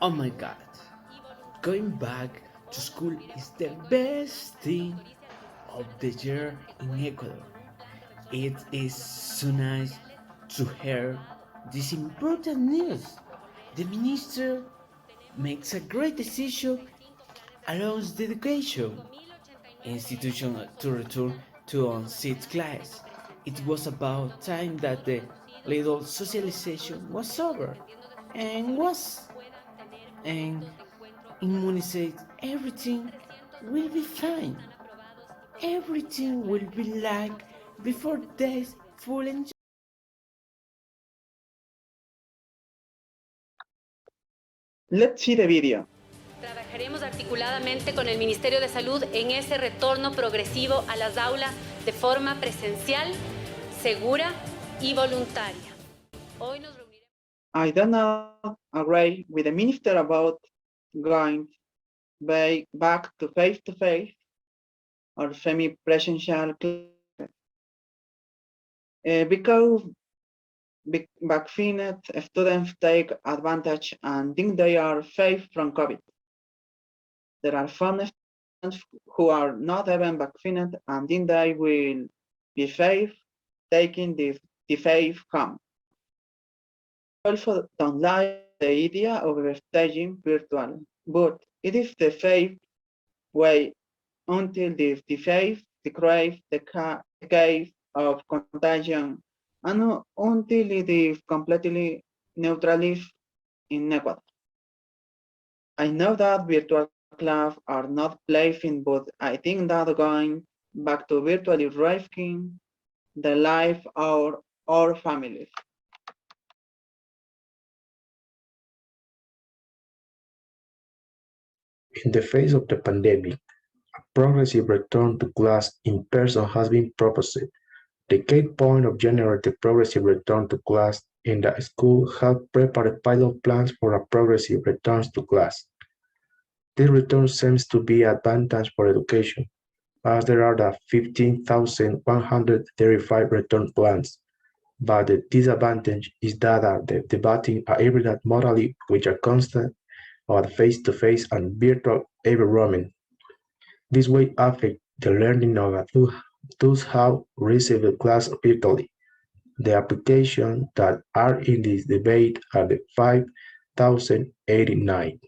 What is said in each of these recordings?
Oh my god, going back to school is the best thing of the year in Ecuador. It is so nice to hear this important news. The minister makes a great decision around the education institution to return to on-site class. It was about time that the little socialization was over and immunized. Everything will be fine. Everything will be like before this full enjoy. Let's see the video. Trabajaremos articuladamente con el Ministerio de Salud en ese retorno progresivo a las aulas de forma presencial, segura y voluntaria. Hoy nos reuniremos. I do not agree with the minister about going back to face-to-face or semi-presential classes because vaccinated students take advantage and think they are safe from COVID. There are some students who are not even vaccinated and think they will be safe taking the safe home. I also don't like the idea of staging virtual, but it is the safe way until the safe decrease the case of contagion and until it is completely neutralized in Ecuador. I know that virtual clubs are not pleasant, but I think that going back to virtually risking the life of our families. In the face of the pandemic, a progressive return to class in person has been proposed. The key point of generate the progressive return to class in the school have prepared pilot plans for a progressive return to class. This return seems to be advantage for education, as there are the 15,135 return plans, but the disadvantage is that the debating are hybrid modally which are constant of face-to-face and virtual environment. This will affect the learning of those who receive the class virtually. The applications that are in this debate are the 5,089.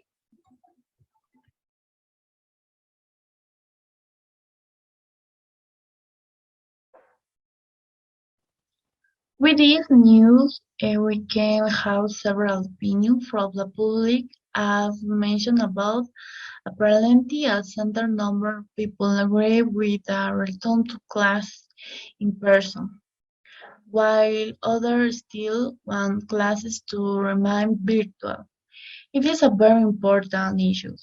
With this news, we can have several opinions from the public, as mentioned above. Apparently, a certain number of people agree with a return to class in person, while others still want classes to remain virtual. It is a very important issue.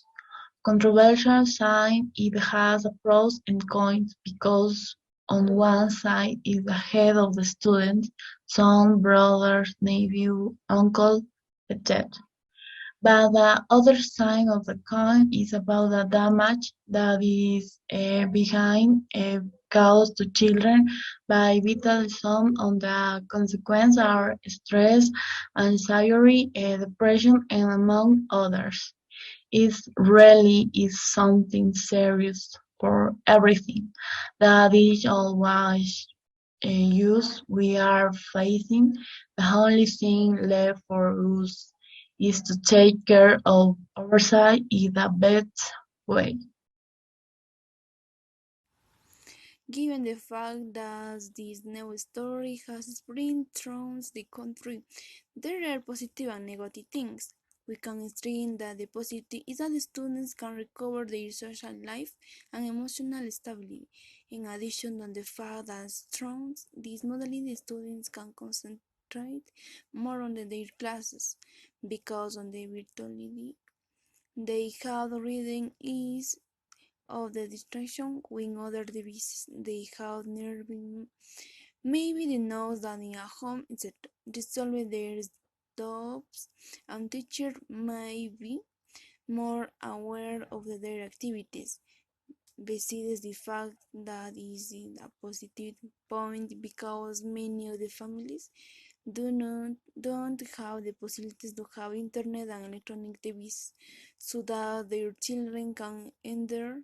Controversial since it has a pros and cons because on one side is the head of the student, son, brother, nephew, uncle, etc. But the other side of the coin is about the damage that is behind caused to children by vitalism on the consequences are stress, anxiety, depression, and among others. It really is something serious for everything that is always use we are facing. The only thing left for us is to take care of ourselves in the best way. Given the fact that this new story has spread throughout the country, there are positive and negative things. We can stress that the positive is that the students can recover their social life and emotional stability. In addition to the fact that through this modality, the students can concentrate more on their classes because on the virtuality they have reading is of the distraction with other devices they have nearby. Maybe they know that in a home etc. Resolve their doubts and teacher may be more aware of their activities. Besides the fact that is a positive point because many of the families don't have the possibilities to have internet and electronic devices so that their children can enter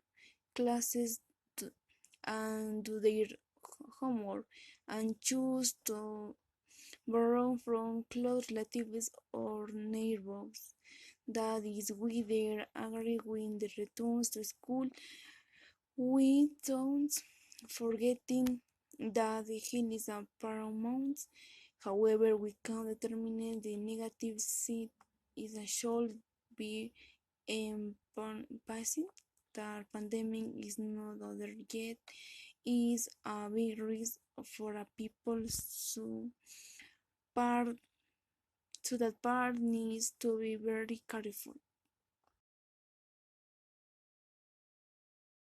classes and do their homework and choose to borrow from close relatives or neighbors. That is, we there agree with the returns to school. We don't forgetting that the health is a paramount. However, we can determine the negative side is a should be passing. The pandemic is not over yet. Is a big risk for a people part so that part needs to be very careful.